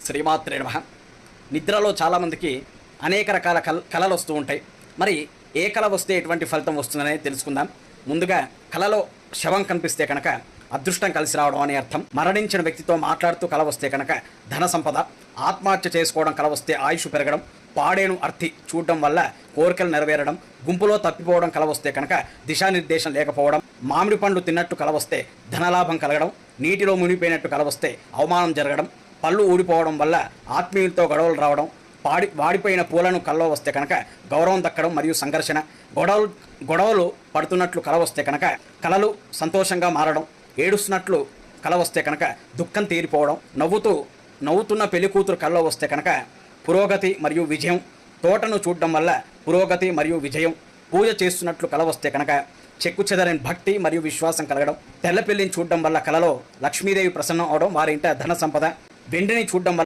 శ్రీమాత్రే నమః. నిద్రలో చాలామందికి అనేక రకాల కళలు వస్తూ ఉంటాయి. మరి ఏ కళ వస్తే ఎటువంటి ఫలితం వస్తుందనేది తెలుసుకుందాం. ముందుగా కళలో శవం కనిపిస్తే కనుక అదృష్టం కలిసి రావడం అనే అర్థం. మరణించిన వ్యక్తితో మాట్లాడుతూ కళ వస్తే కనుక ధన సంపద. ఆత్మహత్య చేసుకోవడం కళ వస్తే ఆయుష్ పెరగడం. పాడేను అర్థి చూడడం వల్ల కోరికలు నెరవేరడం. గుంపులో తప్పిపోవడం కళ వస్తే కనుక దిశానిర్దేశం లేకపోవడం. మామిడి పండ్లు తిన్నట్టు కళ వస్తే ధనలాభం కలగడం. నీటిలో మునిగిపోయినట్టు కళ వస్తే అవమానం జరగడం. పళ్ళు ఊడిపోవడం వల్ల ఆత్మీయులతో గొడవలు రావడం. వాడిపోయిన పూలను కళ్ళలో వస్తే కనుక గౌరవం దక్కడం మరియు సంఘర్షణ. గొడవలు పడుతున్నట్లు కళ వస్తే కనుక కళలు సంతోషంగా మారడం. ఏడుస్తున్నట్లు కళ వస్తే కనుక దుఃఖం తీరిపోవడం. నవ్వుతున్న పెళ్లి కూతురు కళ్ళలో వస్తే కనుక పురోగతి మరియు విజయం. తోటను చూడడం వల్ల పురోగతి మరియు విజయం. పూజ చేస్తున్నట్లు కళ వస్తే కనుక చెక్కు చెదరని భక్తి మరియు విశ్వాసం కలగడం. తెల్ల పెళ్లిని చూడడం వల్ల కళలో లక్ష్మీదేవి ప్రసన్నం అవడం, వారి ఇంట ధన సంపద. వెండిని చూడడం వల్ల